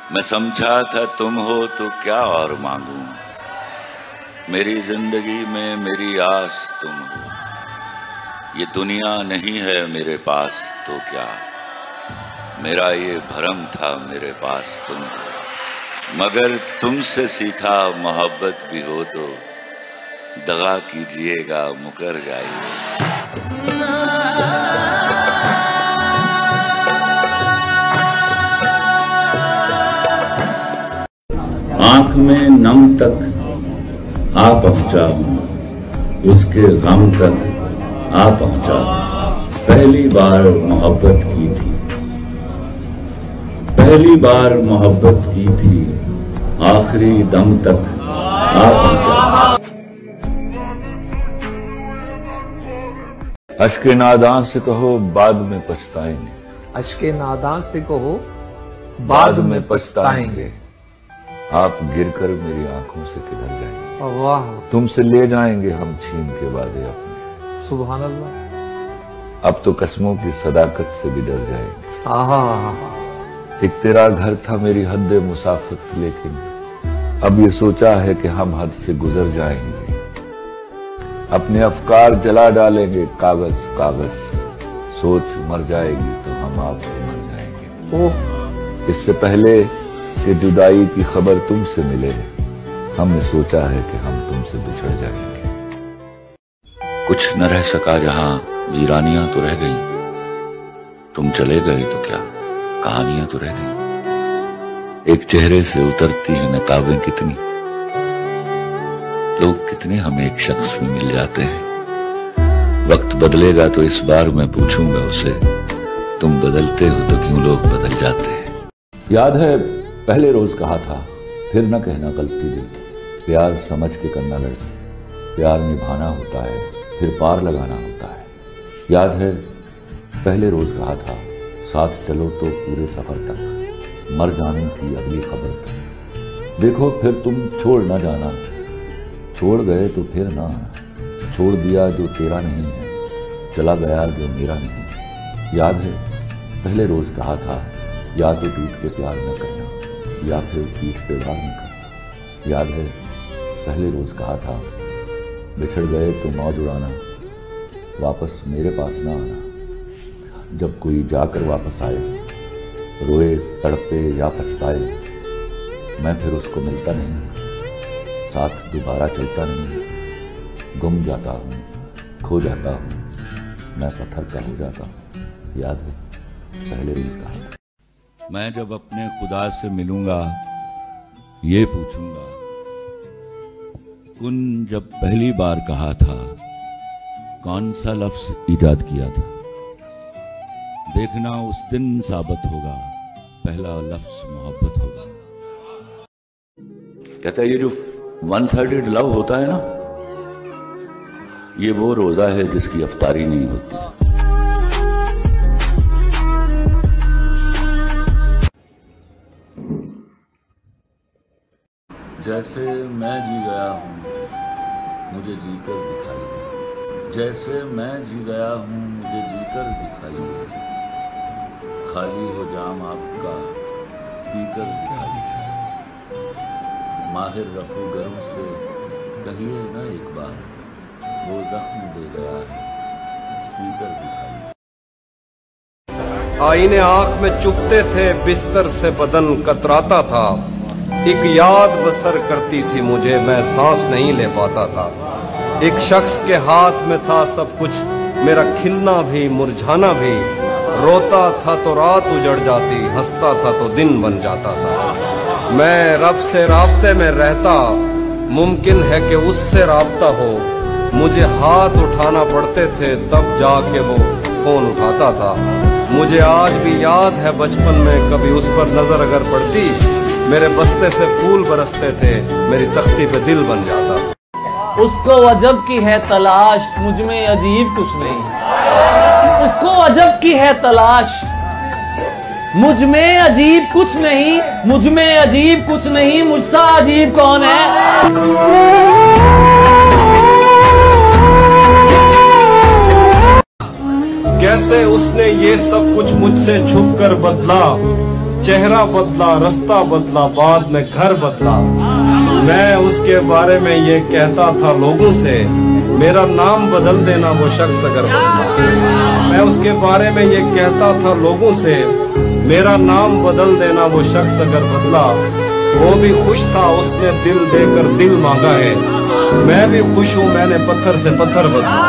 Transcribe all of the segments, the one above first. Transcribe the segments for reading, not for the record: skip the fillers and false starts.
मैं समझा था तुम हो तो क्या और मांगूं, मेरी जिंदगी में मेरी आस तुम हो। ये दुनिया नहीं है मेरे पास तो क्या, मेरा ये भरम था मेरे पास तुम हो। मगर तुमसे सीखा मोहब्बत भी हो तो दगा कीजिएगा मुकर जाइए। आंख में नम तक आ पहुंचा हूं, उसके गम तक आ पहुंचा। पहली बार मोहब्बत की थी, पहली बार मोहब्बत की थी, आखिरी दम तक आ पहुंचा। अश्के नादां से कहो बाद में पछताएंगे, अश्के नादां से कहो बाद में पछताएंगे। आप गिरकर मेरी आंखों से किधर जाएंगे, वाह, तुमसे ले जाएंगे हम छीन के वादे अपने। सुभान अल्लाह। अब तो कसमों की सदाकत से भी डर जाएंगे। आहा, एक तेरा घर था मेरी हद मुसाफत, लेकिन अब ये सोचा है कि हम हद से गुजर जाएंगे। अपने अफकार जला डालेंगे कागज कागज, सोच मर जाएगी तो हम आपसे मर जाएंगे। ओह, इससे पहले कि जुदाई की खबर तुमसे मिले, हमने सोचा है कि हम तुमसे बिछड़ जाएंगे। कुछ न रह सका जहां वीरानियां तो रह गई, तुम चले गए तो क्या कहानियां तो रह गई। एक चेहरे से उतरती है नकाबें कितनी, लोग कितने हमें एक शख्स में मिल जाते हैं। वक्त बदलेगा तो इस बार मैं पूछूंगा उसे, तुम बदलते हो तो क्यों लोग बदल जाते हैं। याद है पहले रोज कहा था, फिर न कहना गलती दिल की। प्यार समझ के करना लड़की, प्यार निभाना होता है फिर पार लगाना होता है। याद है पहले रोज कहा था, साथ चलो तो पूरे सफर तक, मर जाने की अगली खबर तक। देखो फिर तुम छोड़ न जाना, छोड़ गए तो फिर ना आना। छोड़ दिया जो तेरा नहीं है, चला गया जो मेरा नहीं है। याद है पहले रोज कहा था, या तो टूट के प्यार न करना या फिर पीठ पे वार न करना। याद है पहले रोज कहा था, बिछड़ गए तो मौज उड़ाना, वापस मेरे पास ना आना। जब कोई जाकर वापस आए, रोए तड़पे या पछताए, मैं फिर उसको मिलता नहीं, साथ दोबारा चलता नहीं। गुम जाता हूँ, खो जाता हूँ, मैं पत्थर का हो जाता हूँ। याद है पहले रोज कहा था। मैं जब अपने खुदा से मिलूंगा ये पूछूंगा, कुन जब पहली बार कहा था कौन सा लफ्ज ईजाद किया था। देखना उस दिन साबित होगा, पहला लफ्ज मोहब्बत होगा। कहता है ये जो वन साइडेड लव होता है ना, ये वो रोजा है जिसकी अफ्तारी नहीं होती। जैसे मैं जी गया हूँ मुझे जीकर दिखाइए, जैसे मैं जी गया हूँ मुझे जीकर दिखाइए। खाली हो जाम आपका पीकर दिखाइए। माहिर रफू गरम से कहिए ना एक बार, वो जख्म दे गया है सीकर दिखाइए। आईने आंख में चुभते थे, बिस्तर से बदन कतराता था। एक याद बसर करती थी मुझे, मैं सांस नहीं ले पाता था। एक शख्स के हाथ में था सब कुछ, मेरा खिलना भी मुरझाना भी। रोता था तो रात उजड़ जाती, हंसता था तो दिन बन जाता था। मैं रब से राब्ते में रहता, मुमकिन है कि उससे राब्ता हो। मुझे हाथ उठाना पड़ते थे तब जाके वो फोन उठाता था। मुझे आज भी याद है बचपन में कभी उस पर नजर अगर पड़ती, मेरे बस्ते से फूल बरसते थे, मेरी तख्ती पे दिल बन जाता। उसको अजब की है तलाश, मुझ में अजीब कुछ नहीं। उसको अजब की है तलाश, मुझ में अजीब कुछ नहीं। मुझ में अजीब कुछ नहीं, मुझसा अजीब कौन है। कैसे उसने ये सब कुछ मुझसे छुप कर बदला, चेहरा बदला, रास्ता बदला, बाद में घर बदला। मैं उसके बारे में ये कहता था लोगों से, मेरा नाम बदल देना वो शख्स अगर बदला। मैं उसके बारे में ये कहता था लोगों से, मेरा नाम बदल देना वो शख्स अगर बदला। वो भी खुश था, उसने दिल देकर दिल मांगा है। मैं भी खुश हूँ, मैंने पत्थर से पत्थर बदला।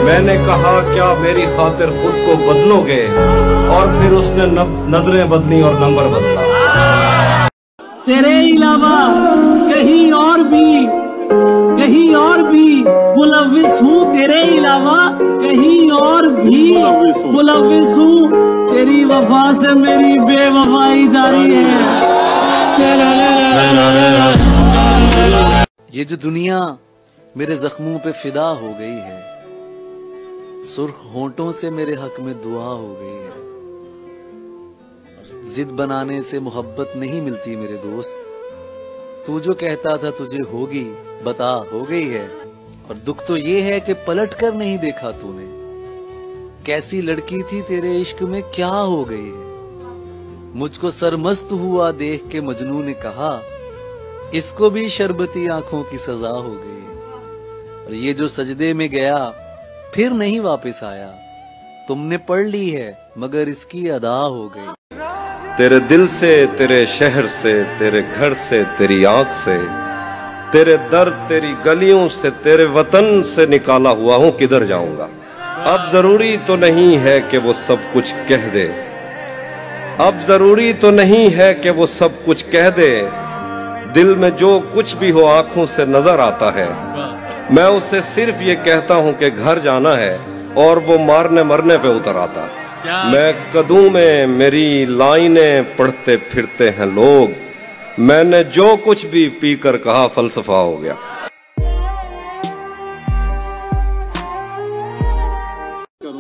मैंने कहा क्या मेरी खातिर खुद को बदलोगे, और फिर उसने नजरें बदली और नंबर बदला। तेरे अलावा कहीं और भी मुलव्विस हूँ, तेरे अलावा कहीं और भी मुलव्विस हूँ। तेरी वफा से मेरी बेवफाई जारी है। ये जो दुनिया मेरे जख्मों पे फिदा हो गई है, सुर्ख होंठों से मेरे हक में दुआ हो गई है। जिद बनाने से मोहब्बत नहीं मिलती मेरे दोस्त। तू जो कहता था तुझे होगी, बता हो गई है। और दुख तो ये है कि पलट कर नहीं देखा तूने। कैसी लड़की थी तेरे इश्क में क्या हो गई है। मुझको सरमस्त हुआ देख के मजनू ने कहा, इसको भी शरबती आंखों की सजा हो गई है। और ये जो सजदे में गया फिर नहीं वापस आया, तुमने पढ़ ली है मगर इसकी अदा हो गई। तेरे दिल से, तेरे शहर से, तेरे घर से, तेरी आंख से, तेरे दर्द, तेरी गलियों से, तेरे वतन से निकाला हुआ हूँ, किधर जाऊंगा। अब जरूरी तो नहीं है कि वो सब कुछ कह दे, अब जरूरी तो नहीं है कि वो सब कुछ कह दे। दिल में जो कुछ भी हो आंखों से नजर आता है। मैं उससे सिर्फ ये कहता हूँ कि घर जाना है, और वो मारने मरने पे उतर आता। मैं कदूं में मेरी लाइनें पढ़ते फिरते हैं लोग। मैंने जो कुछ भी पीकर कहा फलसफा हो गया।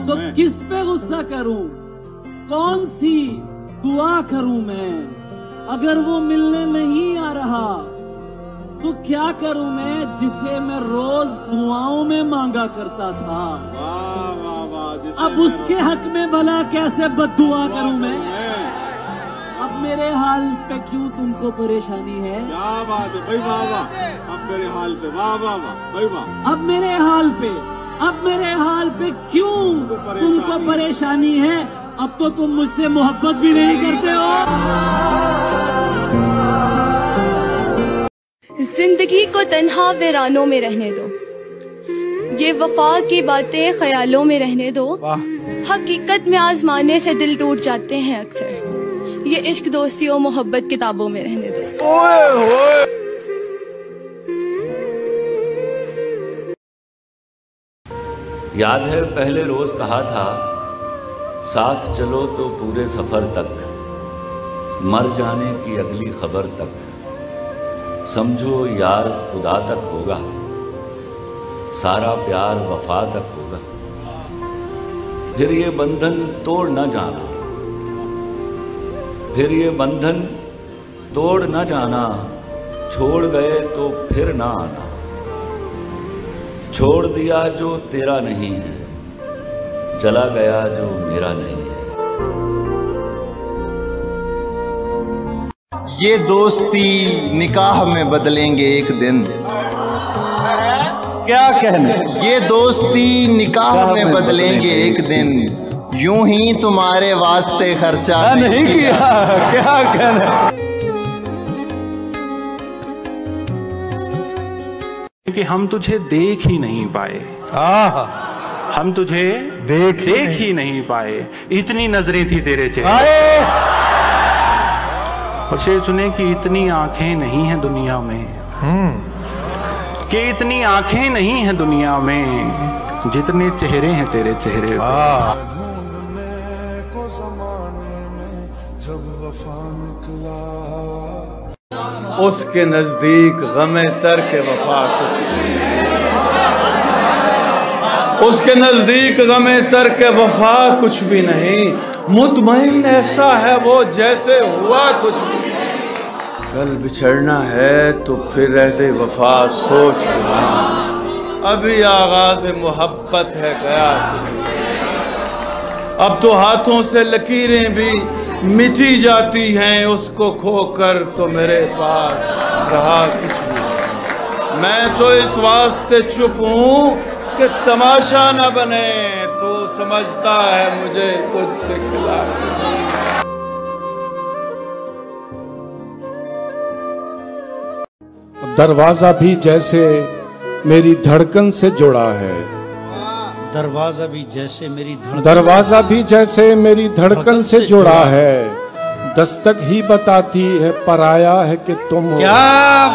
तो किस पे गुस्सा करूं, कौन सी दुआ करूं मैं। अगर वो मिलने नहीं आ रहा तो क्या करूं मैं, जिसे मैं रोज दुआओं में मांगा करता था। अब उसके हक में भला कैसे बद्दुआ करूं मैं। अब मेरे हाल पे क्यों तुमको परेशानी है। क्या बात है भाई, वाह वाह। अब मेरे हाल पे, वाह वाह वाह भाई वाह। अब मेरे हाल पे क्यों तुमको परेशानी है। अब तो तुम मुझसे मोहब्बत भी नहीं करते हो। जिंदगी को तन्हा वीरानों में रहने दो, ये वफा की बातें ख्यालों में रहने दो। हकीकत में आजमाने से दिल टूट जाते हैं अक्सर, ये इश्क दोस्ती और मोहब्बत किताबों में रहने दो। याद है पहले रोज कहा था, साथ चलो तो पूरे सफर तक, मर जाने की अगली खबर तक। समझो यार खुदा तक होगा, सारा प्यार वफा तक होगा। फिर ये बंधन तोड़ न जाना, फिर ये बंधन तोड़ न जाना। छोड़ गए तो फिर ना आना, छोड़ दिया जो तेरा नहीं है, चला गया जो मेरा नहीं है। ये दोस्ती निकाह में बदलेंगे एक दिन। क्या कहने, ये दोस्ती निकाह में बदलेंगे एक दिन। यूं ही तुम्हारे वास्ते खर्चा नहीं किया। क्या कहने, कि हम तुझे देख ही नहीं पाए। हम तुझे देख ही नहीं पाए। इतनी नजरें थी तेरे चेहरे। और शेर सुने कि इतनी आंखें नहीं हैं दुनिया में, कि इतनी आंखें नहीं हैं दुनिया में, जितने चेहरे हैं तेरे चेहरे पे। उसके नजदीक गमे तर्क वफा उसके नजदीक गमे तर्क वफा कुछ भी नहीं। मुतमईन ऐसा है वो जैसे हुआ कुछ भी। कल बिछड़ना है तो फिर रह दे वफा सोच के, अभी आगाज़ मोहब्बत है गया। अब तो हाथों से लकीरें भी मिटी जाती हैं, उसको खोकर तो मेरे पास रहा कुछ भी नहीं। मैं तो इस वास्ते चुप हूं कि तमाशा न बने, तो समझता है मुझे तुझसे खिला। दरवाजा भी जैसे मेरी धड़कन से जुड़ा है, दरवाजा भी जैसे मेरी दरवाजा भी जैसे मेरी धड़कन से जुड़ा है, दस्तक ही बताती है पराया है कि तुम हो। क्या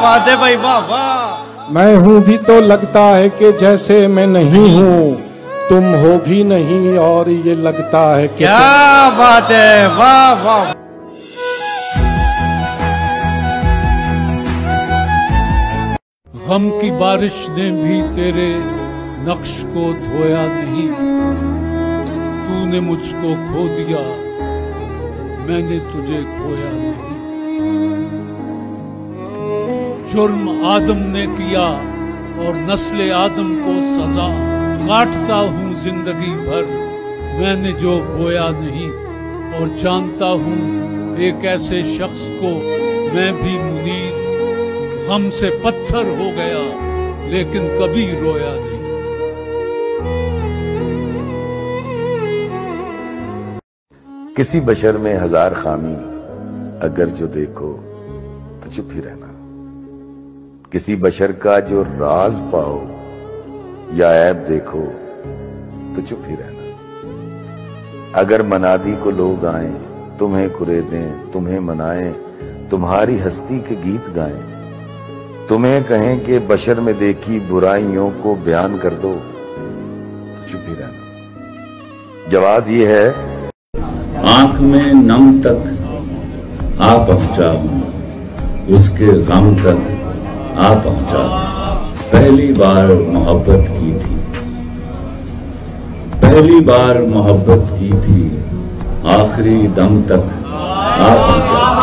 बात है भाई, वाह वाह। मैं हूँ भी तो लगता है कि जैसे मैं नहीं हूँ, तुम हो भी नहीं और ये लगता है कि क्या बात है, वाह वाह। गम की बारिश ने भी तेरे नक्श को धोया नहीं, तूने मुझको खो दिया, मैंने तुझे खोया नहीं। जुर्म आदम ने किया और नस्ले आदम को सजा, काटता हूँ जिंदगी भर, मैंने जो बोया नहीं। और जानता हूँ एक ऐसे शख्स को मैं भी मुनीर, गम से पत्थर हो गया लेकिन कभी रोया नहीं। किसी बशर में हजार खामी अगर जो देखो तो चुप ही रहना, किसी बशर का जो राज पाओ या ऐब देखो तो चुप ही रहना। अगर मनादी को लोग आए, तुम्हें कुरेदें, तुम्हें मनाएं, तुम्हारी हस्ती के गीत गाएं, तुम्हें कहें कि बशर में देखी बुराइयों को बयान कर दो तो चुप ही रहना। जवाब ये है, आंख में नम तक आ पहुंचा हूं, उसके गम तक आ पहुंचा हूं। पहली बार मोहब्बत की थी, पहली बार मोहब्बत की थी, आखिरी दम तक आ पहुंचा।